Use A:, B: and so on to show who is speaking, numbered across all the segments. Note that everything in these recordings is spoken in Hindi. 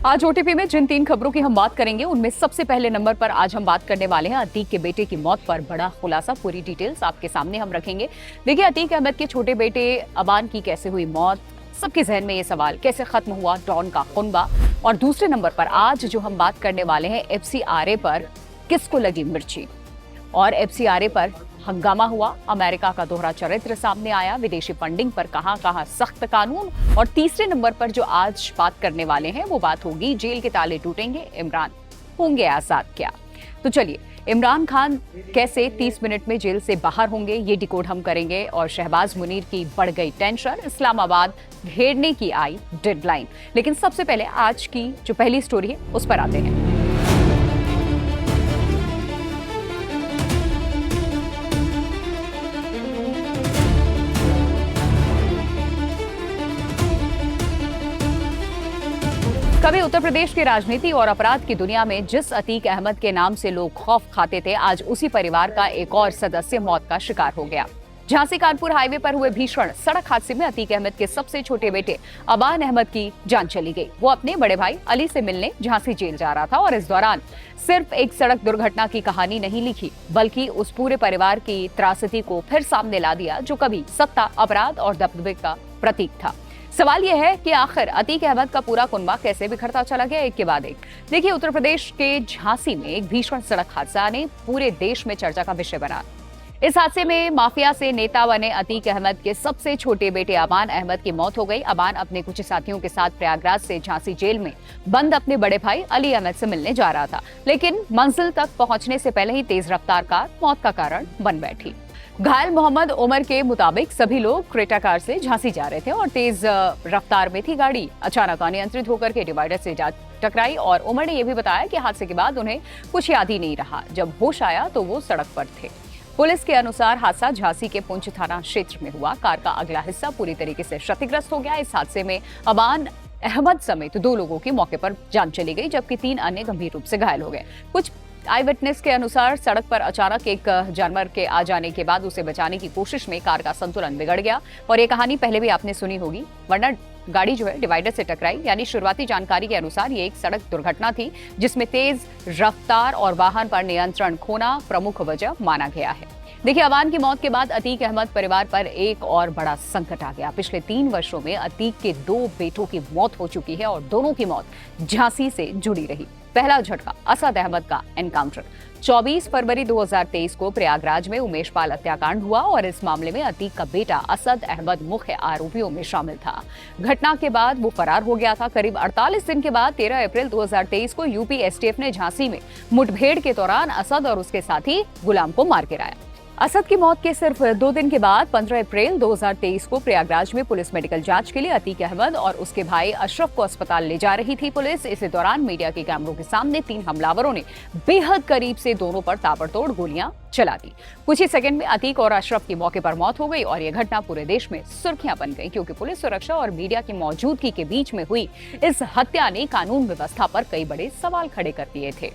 A: आज ओटीपी में जिन 3 खबरों की हम बात करेंगे उनमें सबसे पहले नंबर पर आज हम बात करने वाले हैं अतीक के बेटे की मौत पर बड़ा खुलासा। पूरी डिटेल्स आपके सामने हम रखेंगे। देखिए, अतीक अहमद के छोटे बेटे अबान की कैसे हुई मौत, सबके जहन में ये सवाल कैसे खत्म हुआ डॉन का खुनबा। और दूसरे नंबर पर आज जो हम बात करने वाले हैं एफसीआरए पर किसको लगी मिर्ची, और एफसीआरए पर हंगामा हुआ, अमेरिका का दोहरा चरित्र सामने आया, विदेशी फंडिंग पर कहां सख्त कानून। और तीसरे नंबर पर जो आज बात करने वाले हैं वो बात होगी जेल के ताले टूटेंगे, इमरान होंगे आजाद क्या। तो चलिए, इमरान खान कैसे 30 मिनट में जेल से बाहर होंगे ये डिकोड हम करेंगे। और शहबाज मुनीर की बढ़ गई टेंशन, इस्लामाबाद घेरने की आई डेडलाइन। लेकिन सबसे पहले आज की जो पहली स्टोरी है उस पर आते हैं। कभी उत्तर प्रदेश की राजनीति और अपराध की दुनिया में जिस अतीक अहमद के नाम से लोग खौफ खाते थे, आज उसी परिवार का एक और सदस्य मौत का शिकार हो गया। झांसी कानपुर हाईवे पर हुए भीषण सड़क हादसे में अतीक अहमद के सबसे छोटे बेटे अबान अहमद की जान चली गई। वो अपने बड़े भाई अली से मिलने झांसी जेल जा रहा था और इस दौरान सिर्फ एक सड़क दुर्घटना की कहानी नहीं लिखी, बल्कि उस पूरे परिवार की त्रासदी को फिर सामने ला दिया जो कभी सत्ता, अपराध और दबदबे का प्रतीक था। सवाल यह है कि आखिर अतीक अहमद का पूरा कुनबा कैसे बिखरता चला गया एक के बाद एक। देखिए, उत्तर प्रदेश के झांसी में एक भीषण सड़क हादसा ने पूरे देश में चर्चा का विषय बना। इस हादसे में माफिया से नेता बने अतीक अहमद के सबसे छोटे बेटे अबान अहमद की मौत हो गई। अबान अपने कुछ साथियों के साथ प्रयागराज से झांसी जेल में बंद अपने बड़े भाई अली अहमद से मिलने जा रहा था, लेकिन मंजिल तक पहुंचने से पहले ही तेज रफ्तार कार मौत का कारण बन बैठी। घायल मोहम्मद उमर के मुताबिक सभी लोग क्रेटा कार से झांसी जा रहे थे और तेज रफ्तार में थी गाड़ी अचानक अनियंत्रित होकर के डिवाइडर से जा टकराई। और उमर ने यह भी बताया कि हादसे के बाद उन्हें कुछ याद ही नहीं रहा, जब होश आया तो वो सड़क पर थे। पुलिस के अनुसार हादसा झांसी के पुंछ थाना क्षेत्र में हुआ। कार का अगला हिस्सा पूरी तरीके से क्षतिग्रस्त हो गया। इस हादसे में अबान अहमद समेत 2 लोगों की मौके पर जान चली गई, जबकि 3 अन्य गंभीर रूप से घायल हो गए। कुछ आई विटनेस के अनुसार सड़क पर अचानक एक जानवर के आ जाने के बाद उसे बचाने की कोशिश में कार का संतुलन बिगड़ गया। और ये कहानी पहले भी आपने सुनी होगी, वरना गाड़ी जो है डिवाइडर से टकराई। यानी शुरुआती जानकारी के अनुसार ये एक सड़क दुर्घटना थी जिसमें तेज रफ्तार और वाहन पर नियंत्रण खोना प्रमुख वजह माना गया है। देखिए, अबान की मौत के बाद अतीक अहमद परिवार पर एक और बड़ा संकट आ गया। पिछले 3 वर्षों में अतीक के 2 बेटों की मौत हो चुकी है और दोनों की मौत झांसी से जुड़ी रही। पहला झटका असद अहमद का एनकाउंटर 24 फरवरी 2023 को प्रयागराज में उमेश पाल हत्याकांड हुआ और इस मामले में अतीक का बेटा असद अहमद मुख्य आरोपियों में शामिल था। घटना के बाद वो फरार हो गया था। करीब 48 दिन के बाद 13 अप्रैल 2023 को यूपी एसटीएफ ने झांसी में मुठभेड़ के दौरान असद और उसके साथी गुलाम को मार गिराया। असद की मौत के सिर्फ 2 दिन के बाद 15 अप्रैल 2023 को प्रयागराज में पुलिस मेडिकल जांच के लिए अतीक अहमद और उसके भाई अशरफ को अस्पताल ले जा रही थी पुलिस। इसी दौरान मीडिया के कैमरों के सामने 3 हमलावरों ने बेहद करीब से दोनों पर ताबड़तोड़ गोलियां चला दी। कुछ ही सेकंड में अतीक और अशरफ की मौके पर मौत हो गई और यह घटना पूरे देश में सुर्खियां बन गई, क्योंकि पुलिस सुरक्षा और मीडिया की मौजूदगी के बीच में हुई इस हत्या ने कानून व्यवस्था पर कई बड़े सवाल खड़े कर दिए थे।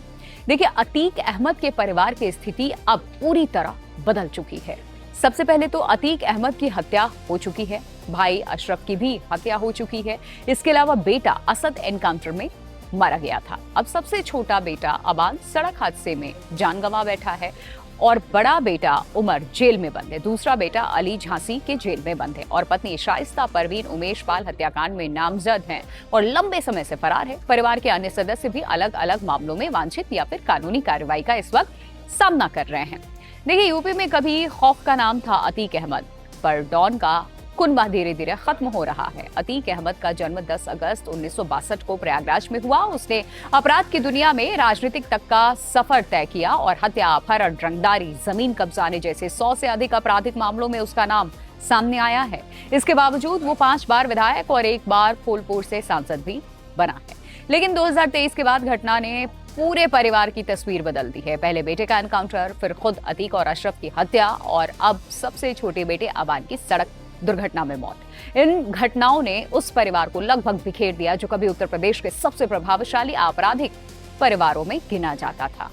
A: देखिए, अतीक अहमद के परिवार की स्थिति अब पूरी तरह बदल चुकी है। सबसे पहले तो अतीक अहमद की हत्या हो चुकी है, भाई अशरफ की भी हत्या हो चुकी है। इसके अलावा बेटा असद एनकाउंटर में मारा गया था। अब सबसे छोटा बेटा अबान सड़क हादसे में जान गंवा बैठा है और बड़ा बेटा उमर जेल में बंद है। दूसरा बेटा अली झांसी के जेल में बंद है और पत्नी शाइस्ता परवीन उमेश पाल हत्याकांड में नामजद हैं और लंबे समय से फरार है। परिवार के अन्य सदस्य भी अलग अलग मामलों में वांछित या फिर कानूनी कार्रवाई का इस वक्त सामना कर रहे हैं। देखिए, यूपी में कभी खौफ का नाम था अतीक अहमद, पर डॉन का कुनबा धीरे धीरे खत्म हो रहा है। अतीक अहमद का जन्म 10 अगस्त 1962 को प्रयागराज में हुआ। उसने अपराध की दुनिया में राजनीतिक तक का सफर तय किया और हत्या, अपहरण, रंगदारी, जमीन कब्जाने जैसे 100 से अधिक आपराधिक मामलों में उसका नाम सामने आया है। इसके बावजूद वो 5 बार विधायक और 1 बार फूलपुर से सांसद भी बना है। लेकिन 2023 के बाद घटना ने पूरे परिवार की तस्वीर बदल दी है। पहले बेटे का एनकाउंटर, फिर खुद अतीक और अशरफ की हत्या और अब सबसे छोटे बेटे अबान की सड़क दुर्घटना में मौत। इन घटनाओं ने उस परिवार को लगभग बिखेर दिया जो कभी उत्तर प्रदेश के सबसे प्रभावशाली आपराधिक परिवारों में गिना जाता था।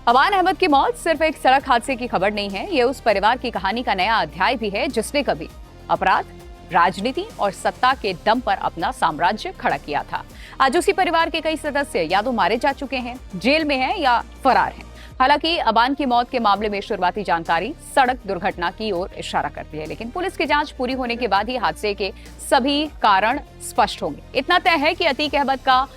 A: अबान अहमद की मौत सिर्फ एक सड़क हादसे की खबर नहीं है, ये उस परिवार की कहानी का नया अध्याय भी है जिसने कभी अपराध, राजनीति और सत्ता के दम पर अपना साम्राज्य खड़ा किया था। आज उसी परिवार के कई सदस्य या तो मारे जा चुके हैं, जेल में हैं या फरार हैं। हालांकि अबान की मौत के मामले में शुरुआती जानकारी सड़क दुर्घटना की ओर इशारा करती है, लेकिन पुलिस की जांच पूरी होने के बाद ही हादसे के सभी कारण स्पष्ट होंगे। इतना तय है कि अतीक अहमद का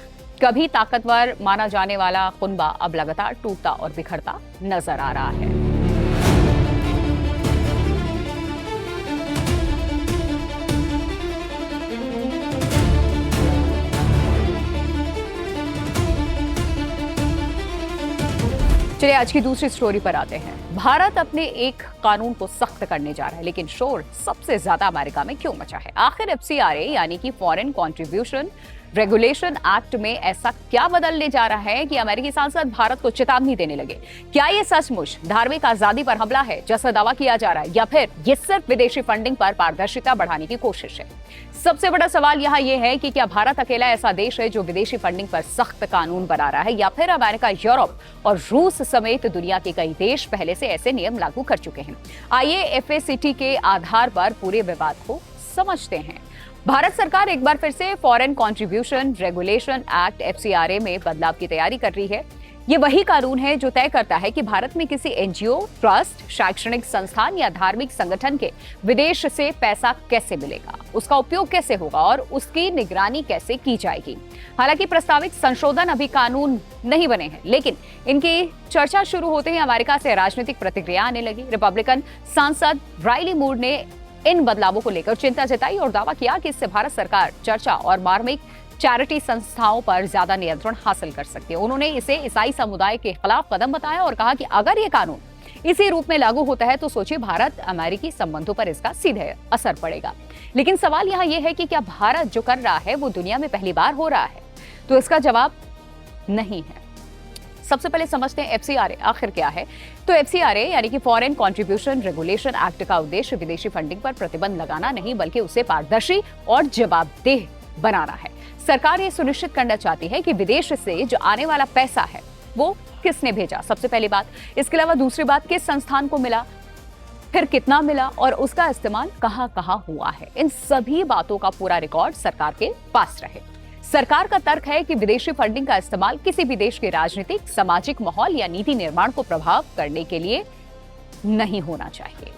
A: कभी ताकतवर माना जाने वाला कुनबा अब लगातार टूटता और बिखरता नजर आ रहा है। चलिए आज की दूसरी स्टोरी पर आते हैं। भारत अपने एक कानून को सख्त करने जा रहा है, लेकिन शोर सबसे ज्यादा अमेरिका में क्यों मचा है? आखिर एफसीआरए यानी कि फॉरेन कंट्रीब्यूशन रेगुलेशन एक्ट में ऐसा क्या बदलने जा रहा है कि अमेरिकी सांसद भारत को चेतावनी देने लगे? क्या ये सचमुच धार्मिक आजादी पर हमला है जैसा दावा किया जा रहा है, या फिर ये सिर्फ विदेशी फंडिंग पर पारदर्शिता बढ़ाने की कोशिश है? सबसे बड़ा सवाल यहाँ ये है कि क्या भारत अकेला ऐसा देश है जो विदेशी फंडिंग पर सख्त कानून बना रहा है, या फिर अमेरिका, यूरोप और रूस समेत दुनिया के कई देश पहले से ऐसे नियम लागू कर चुके हैं? आइए एफएसीटी के आधार पर पूरे विवाद को समझते हैं। भारत सरकार एक बार फिर से foreign contribution regulation act FCRA में बदलाव की तैयारी कर रही है। ये वही कानून है जो तय करता है कि भारत में किसी एनजीओ, ट्रस्ट, शैक्षणिक संस्थान या धार्मिक संगठन के विदेश से पैसा कैसे मिलेगा, उसका उपयोग कैसे होगा और उसकी निगरानी कैसे की जाएगी। हालांकि प्रस्तावित संशोधन अभी कानून नहीं बने हैं, लेकिन इनकी चर्चा शुरू होते ही अमेरिका से राजनीतिक प्रतिक्रिया आने लगी। रिपब्लिकन सांसद राइली मूर ने इन बदलावों को लेकर चिंता जताई और दावा किया कि इससे भारत सरकार चर्चा और मार्मिक चैरिटी संस्थाओं पर ज्यादा नियंत्रण हासिल कर सकती है। उन्होंने इसे ईसाई समुदाय के खिलाफ कदम बताया और कहा कि अगर ये कानून इसी रूप में लागू होता है तो सोचिए भारत अमेरिकी संबंधों पर इसका सीधे असर पड़ेगा। लेकिन सवाल यहाँ यह है कि क्या भारत जो कर रहा है वो दुनिया में पहली बार हो रहा है? तो इसका जवाब नहीं है। सबसे पहले समझते हैं एफसीआरए आखिर क्या है। तो एफसीआरए यानी कि फॉरेन कंट्रीब्यूशन रेगुलेशन एक्ट का उद्देश्य विदेशी फंडिंग पर प्रतिबंध लगाना नहीं, बल्कि उसे पारदर्शी और जवाबदेह बनाना है। सरकार ये सुनिश्चित करना चाहती है कि विदेश से जो आने वाला पैसा है वो किसने भेजा, सबसे पहली बात। इसके अलावा दूसरी बात, किस संस्थान को मिला, फिर कितना मिला और उसका इस्तेमाल कहां कहां हुआ है। इन सभी बातों का पूरा रिकॉर्ड सरकार के पास रहे। सरकार का तर्क है कि विदेशी फंडिंग का इस्तेमाल किसी भी देश के राजनीतिक, सामाजिक माहौल या नीति निर्माण को प्रभाव करने के लिए नहीं होना चाहिए।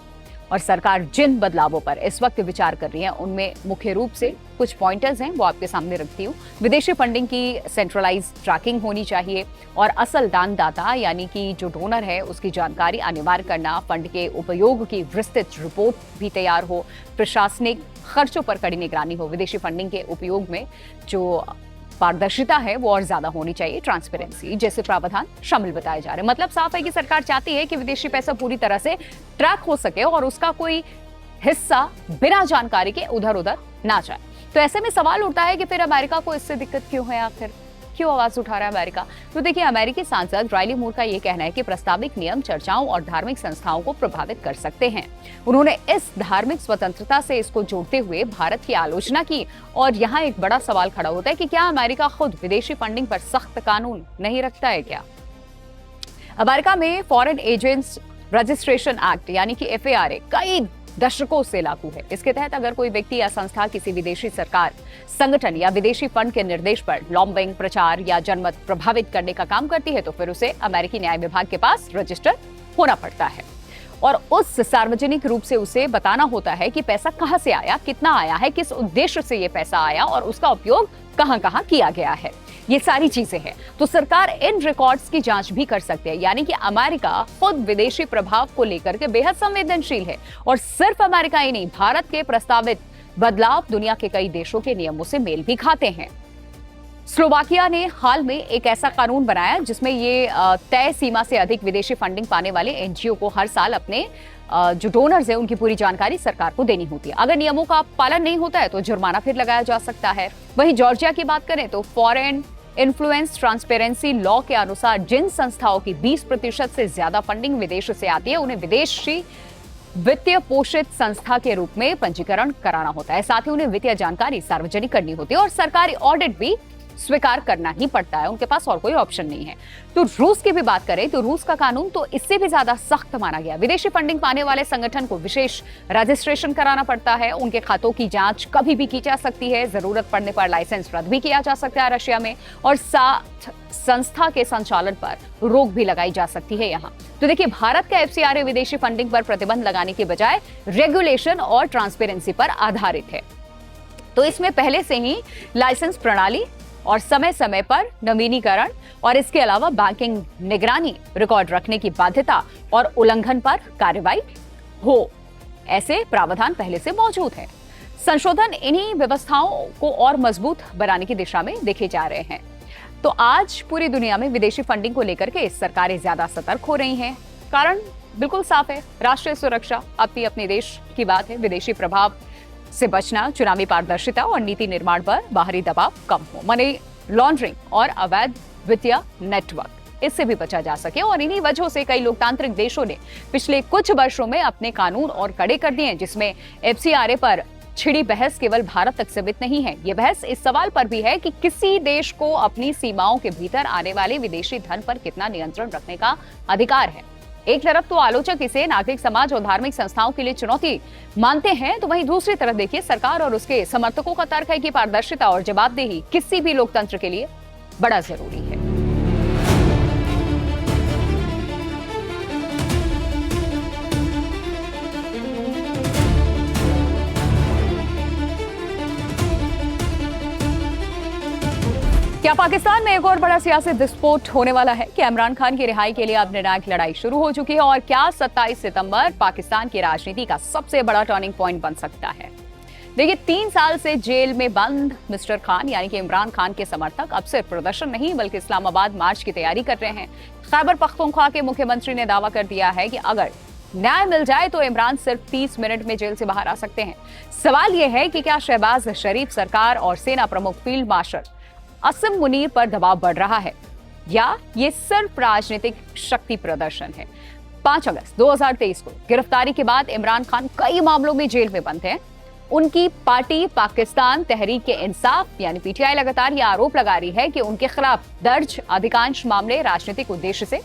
A: और सरकार जिन बदलावों पर इस वक्त विचार कर रही है उनमें मुख्य रूप से कुछ पॉइंटर्स हैं, वो आपके सामने रखती हूँ। विदेशी फंडिंग की सेंट्रलाइज ट्रैकिंग होनी चाहिए और असल दानदाता यानी कि जो डोनर है उसकी जानकारी अनिवार्य करना, फंड के उपयोग की विस्तृत रिपोर्ट भी तैयार हो, प्रशासनिक खर्चों पर कड़ी निगरानी हो, विदेशी फंडिंग के उपयोग में जो पारदर्शिता है वो और ज्यादा होनी चाहिए, ट्रांसपेरेंसी जैसे प्रावधान शामिल बताए जा रहे हैं। मतलब साफ है कि सरकार चाहती है कि विदेशी पैसा पूरी तरह से ट्रैक हो सके और उसका कोई हिस्सा बिना जानकारी के उधर उधर ना जाए। तो ऐसे में सवाल उठता है कि फिर अमेरिका को इससे दिक्कत क्यों है, आखिर क्यों आवाज उठा रहा है अमेरिका? तो देखिए, अमेरिकी सांसद राइली मूर का ये कहना है कि प्रस्तावित नियम चर्चाओं और धार्मिक संस्थाओं को प्रभावित कर सकते हैं। उन्होंने इस धार्मिक स्वतंत्रता से इसको जोड़ते हुए भारत की आलोचना की और यहाँ एक बड़ा सवाल खड़ा होता है कि क्या अमेरिका खुद विदेशी फंडिंग पर सख्त कानून नहीं रखता है क्या? अमेरिका में फॉरेन एजेंट्स रजिस्ट्रेशन एक्ट यानी कि एफएआरए कई दशकों से लागू है। इसके तहत अगर कोई व्यक्ति या संस्था किसी विदेशी सरकार, संगठन या विदेशी फंड के निर्देश पर लॉबिंग, प्रचार या जनमत प्रभावित करने का काम करती है तो फिर उसे अमेरिकी न्याय विभाग के पास रजिस्टर होना पड़ता है और उस सार्वजनिक रूप से उसे बताना होता है कि पैसा कहां से आया, कितना आया है, किस उद्देश्य से ये पैसा आया और उसका उपयोग कहां कहां किया गया है। ये सारी चीजें हैं। तो सरकार इन रिकॉर्ड्स की जांच भी कर सकती है, यानी कि अमेरिका खुद विदेशी प्रभाव को लेकर के बेहद संवेदनशील है और सिर्फ अमेरिका ही नहीं, भारत के प्रस्तावित बदलाव दुनिया के कई देशों के नियमों से मेल भी खाते हैं। स्लोवाकिया ने हाल में एक ऐसा कानून बनाया जिसमें ये तय सीमा से अधिक विदेशी फंडिंग पाने वाले एनजीओ को हर साल अपने जो डोनर्स है उनकी पूरी जानकारी सरकार को देनी होती है। अगर नियमों का पालन नहीं होता है तो जुर्माना फिर लगाया जा सकता है। वहीं जॉर्जिया की बात करें तो फॉरेन इन्फ्लुएंस ट्रांसपेरेंसी लॉ के अनुसार जिन संस्थाओं की 20% से ज्यादा फंडिंग विदेश से आती है उन्हें विदेशी वित्तीय पोषित संस्था के रूप में पंजीकरण कराना होता है। साथ ही उन्हें वित्तीय जानकारी सार्वजनिक करनी होती है और सरकारी ऑडिट भी स्वीकार करना ही पड़ता है, उनके पास और कोई ऑप्शन नहीं है। तो रूस की भी बात करें तो रूस का कानून तो इससे भी ज्यादा सख्त माना गया। विदेशी फंडिंग पाने वाले संगठन को विशेष रजिस्ट्रेशन कराना पड़ता है, उनके खातों की जांच कभी भी की जा सकती है, जरूरत पड़ने पर लाइसेंस रद्द भी किया जा सकता है रशिया में, और साथ संस्था के संचालन पर रोक भी लगाई जा सकती है यहाँ। तो देखिए, भारत का एफसीआरए विदेशी फंडिंग पर प्रतिबंध लगाने के बजाय रेगुलेशन और ट्रांसपेरेंसी पर आधारित है। तो इसमें पहले से ही लाइसेंस प्रणाली और समय समय पर नवीनीकरण और इसके अलावा बैंकिंग निगरानी, रिकॉर्ड रखने की बाध्यता और उल्लंघन पर कार्रवाई हो, ऐसे प्रावधान पहले से मौजूद है। संशोधन इन्हीं व्यवस्थाओं को और मजबूत बनाने की दिशा में देखे जा रहे हैं। तो आज पूरी दुनिया में विदेशी फंडिंग को लेकर के सरकारें ज्यादा सतर्क हो रही हैं। कारण बिल्कुल साफ है, राष्ट्रीय सुरक्षा अपने देश की बात है, विदेशी प्रभाव से बचना, चुनावी पारदर्शिता और नीति निर्माण पर बाहरी दबाव कम हो, मनी लॉन्ड्रिंग और अवैध वित्तीय नेटवर्क, इससे भी बचा जा सके। और इन्हीं वजहों से कई लोकतांत्रिक देशों ने पिछले कुछ वर्षों में अपने कानून और कड़े कर दिए हैं, जिसमें एफसीआरए पर छिड़ी बहस केवल भारत तक सीमित नहीं है। यह बहस इस सवाल पर भी है कि किसी देश को अपनी सीमाओं के भीतर आने वाले विदेशी धन पर कितना नियंत्रण रखने का अधिकार है। एक तरफ तो आलोचक इसे नागरिक समाज और धार्मिक संस्थाओं के लिए चुनौती मानते हैं, तो वहीं दूसरी तरफ देखिए, सरकार और उसके समर्थकों का तर्क है कि पारदर्शिता और जवाबदेही किसी भी लोकतंत्र के लिए बड़ा जरूरी है। क्या पाकिस्तान में एक और बड़ा सियासी विस्फोट होने वाला है? क्या इमरान खान की रिहाई के लिए अब निर्णायक लड़ाई शुरू हो चुकी है? और क्या 27 सितंबर पाकिस्तान की राजनीति का सबसे बड़ा टर्निंग पॉइंट बन सकता है? देखिए, 3 साल से जेल में बंद मिस्टर खान यानी कि इमरान खान के समर्थक अब सिर्फ प्रदर्शन नहीं बल्कि इस्लामाबाद मार्च की तैयारी कर रहे हैं। खैबर पख्तूनख्वा के मुख्यमंत्री ने दावा कर दिया है कि अगर न्याय मिल जाए तो इमरान सिर्फ 30 मिनट में जेल से बाहर आ सकते हैं। सवाल यह है कि क्या शहबाज शरीफ सरकार और सेना प्रमुख फील्ड मार्शल असम मुनीर पर दबाव बढ़ रहा है या ये सिर्फ राजनीतिक शक्ति प्रदर्शन है? 5 अगस्त 2023 को गिरफ्तारी के बाद इमरान खान कई मामलों में जेल में बंद हैं। उनकी पार्टी पाकिस्तान तहरीक इंसाफ यानी पीटीआई लगातार यह आरोप लगा रही है कि उनके खिलाफ दर्ज अधिकांश मामले राजनीतिक उद्देश्य से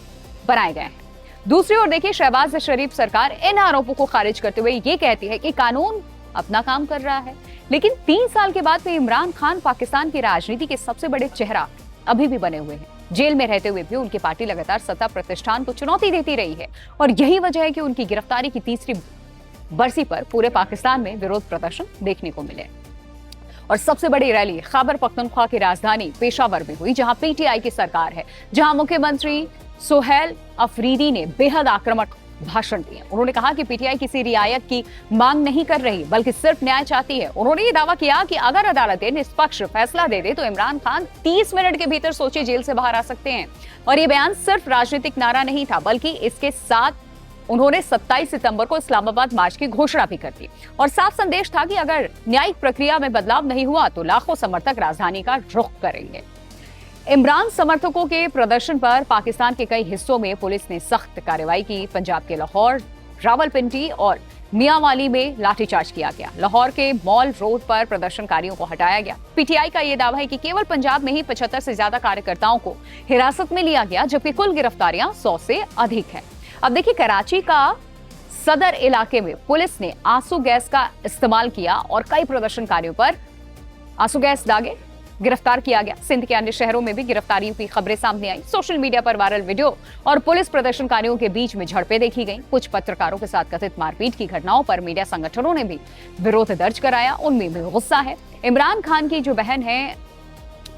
A: बनाए गए हैं। दूसरी ओर देखिए, शहबाज शरीफ सरकार इन आरोपों को खारिज करते हुए ये कहती है कि कानून अपना काम कर रहा है। लेकिन 3 साल के बाद भी इमरान खान पाकिस्तान की राजनीति के सबसे बड़े चेहरा अभी भी बने हुए हैं। जेल में रहते हुए भी उनकी पार्टी लगातार सत्ता प्रतिष्ठान को चुनौती देती रही है और यही वजह है कि उनकी गिरफ्तारी की तीसरी बरसी पर पूरे पाकिस्तान में विरोध प्रदर्शन देखने को मिले। और सबसे बड़ी रैली खैबर पख्तूनख्वा की राजधानी पेशावर में हुई, जहां पीटीआई की सरकार है, जहां मुख्यमंत्री सुहेल अफरीदी ने बेहद आक्रामक भाषण दिए। उन्होंने कहा कि पीटीआई किसी रियायत की मांग नहीं कर रही बल्कि सिर्फ न्याय चाहती है। उन्होंने ये दावा किया कि अगर अदालतें निष्पक्ष फैसला दे दे तो इमरान खान 30 मिनट के भीतर सोचे जेल से बाहर आ सकते हैं। और ये बयान सिर्फ राजनीतिक नारा नहीं था बल्कि इसके साथ उन्होंने 27 सितंबर को इस्लामाबाद मार्च की घोषणा भी कर दी और साफ संदेश था कि अगर न्यायिक प्रक्रिया में बदलाव नहीं हुआ तो लाखों समर्थक राजधानी का रुख करेंगे। इमरान समर्थकों के प्रदर्शन पर पाकिस्तान के कई हिस्सों में पुलिस ने सख्त कार्रवाई की। पंजाब के लाहौर, रावलपिंडी और मियांवाली में लाठीचार्ज किया गया। लाहौर के मॉल रोड पर प्रदर्शनकारियों को हटाया गया। पीटीआई का यह दावा है कि केवल पंजाब में ही 75 से ज्यादा कार्यकर्ताओं को हिरासत में लिया गया, जबकि कुल गिरफ्तारियां 100 से अधिक है। अब देखिए, कराची का सदर इलाके में पुलिस ने आंसू गैस का इस्तेमाल किया और कई प्रदर्शनकारियों पर आंसू गैस दागे, गिरफ्तार किया गया। सिंध के अन्य शहरों में भी गिरफ्तारियों की खबरें सामने आई। सोशल मीडिया पर वायरल वीडियो और पुलिस प्रदर्शनकारियों के बीच में झड़पें देखी गईं। कुछ पत्रकारों के साथ कथित मारपीट की घटनाओं पर मीडिया संगठनों ने भी विरोध दर्ज कराया। उनमें भी गुस्सा है। इमरान खान की जो बहन है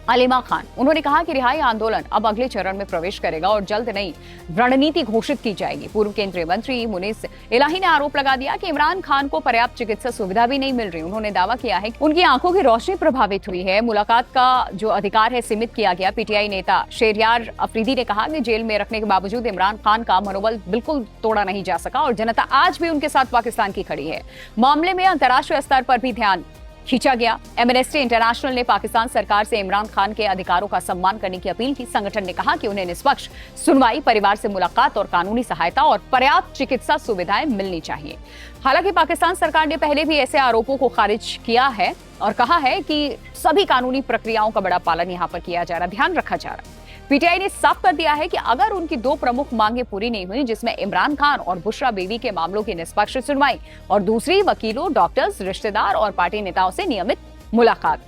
A: अलीमा खान, उन्होंने कहा कि रिहाई आंदोलन अब अगले चरण में प्रवेश करेगा और जल्द नई रणनीति घोषित की जाएगी। पूर्व केंद्रीय मंत्री मुनीस इलाही ने आरोप लगा दिया कि इमरान खान को पर्याप्त चिकित्सा सुविधा भी नहीं मिल रही। उन्होंने दावा किया है कि उनकी आंखों की रोशनी प्रभावित हुई है। मुलाकात का जो अधिकार है सीमित किया गया। पीटीआई नेता शेरियार अफरीदी ने कहा कि जेल में रखने के बावजूद इमरान खान का मनोबल बिल्कुल तोड़ा नहीं जा सका और जनता आज भी उनके साथ पाकिस्तान की खड़ी है। मामले में अंतर्राष्ट्रीय स्तर पर भी ध्यान खींचा गया। एमनेस्टी इंटरनेशनल ने पाकिस्तान सरकार से इमरान खान के अधिकारों का सम्मान करने की अपील की। संगठन ने कहा कि उन्हें निष्पक्ष सुनवाई, परिवार से मुलाकात और कानूनी सहायता और पर्याप्त चिकित्सा सुविधाएं मिलनी चाहिए। हालांकि पाकिस्तान सरकार ने पहले भी ऐसे आरोपों को खारिज किया है और कहा है कि सभी कानूनी प्रक्रियाओं का बड़ा पालन यहाँ पर किया जा रहा, ध्यान रखा जा रहा। पीटीआई ने साफ कर दिया है कि अगर उनकी दो प्रमुख मांगे पूरी नहीं हुई, जिसमें इमरान खान और बुशरा बीवी के मामलों की निष्पक्ष सुनवाई और दूसरी वकीलों, डॉक्टर्स, रिश्तेदार और पार्टी नेताओं से नियमित मुलाकात,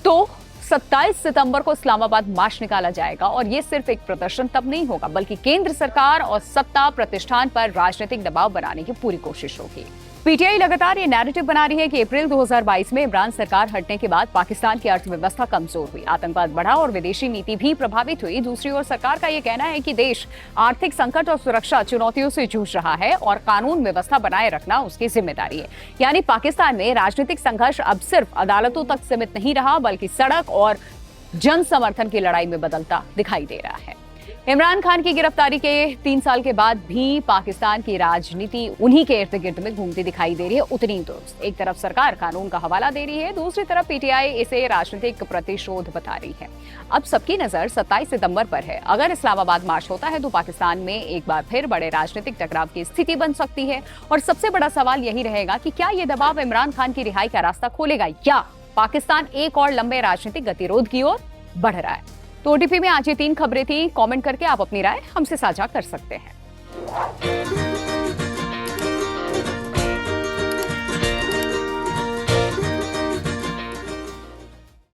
A: तो 27 सितंबर को इस्लामाबाद मार्च निकाला जाएगा। और ये सिर्फ एक प्रदर्शन तब नहीं होगा, बल्कि केंद्र सरकार और सत्ता प्रतिष्ठान पर राजनीतिक दबाव बनाने की पूरी कोशिश होगी। पीटीआई लगातार ये नैरेटिव बना रही है कि अप्रैल 2022 में इमरान सरकार हटने के बाद पाकिस्तान की अर्थव्यवस्था कमजोर हुई, आतंकवाद बढ़ा और विदेशी नीति भी प्रभावित हुई। दूसरी ओर सरकार का ये कहना है कि देश आर्थिक संकट और सुरक्षा चुनौतियों से जूझ रहा है और कानून व्यवस्था बनाए रखना उसकी जिम्मेदारी है। यानी पाकिस्तान में राजनीतिक संघर्ष अब सिर्फ अदालतों तक सीमित नहीं रहा, बल्कि सड़क और जन समर्थन की लड़ाई में बदलता दिखाई दे रहा है। इमरान खान की गिरफ्तारी के 3 साल के बाद भी पाकिस्तान की राजनीति उन्हीं के इर्द गिर्द में घूमती दिखाई दे रही है, उतनी दुरुस्त। एक तरफ सरकार कानून का हवाला दे रही है, दूसरी तरफ पीटीआई इसे राजनीतिक प्रतिशोध बता रही है। अब सबकी नजर 27 सितंबर पर है। अगर इस्लामाबाद मार्च होता है तो पाकिस्तान में एक बार फिर बड़े राजनीतिक टकराव की स्थिति बन सकती है। और सबसे बड़ा सवाल यही रहेगा कि क्या ये दबाव इमरान खान की रिहाई का रास्ता खोलेगा या पाकिस्तान एक और लंबे राजनीतिक गतिरोध की ओर बढ़ रहा है। तो ओटीपी में आज ये 3 खबरें थी। कमेंट करके आप अपनी राय हमसे साझा कर सकते हैं।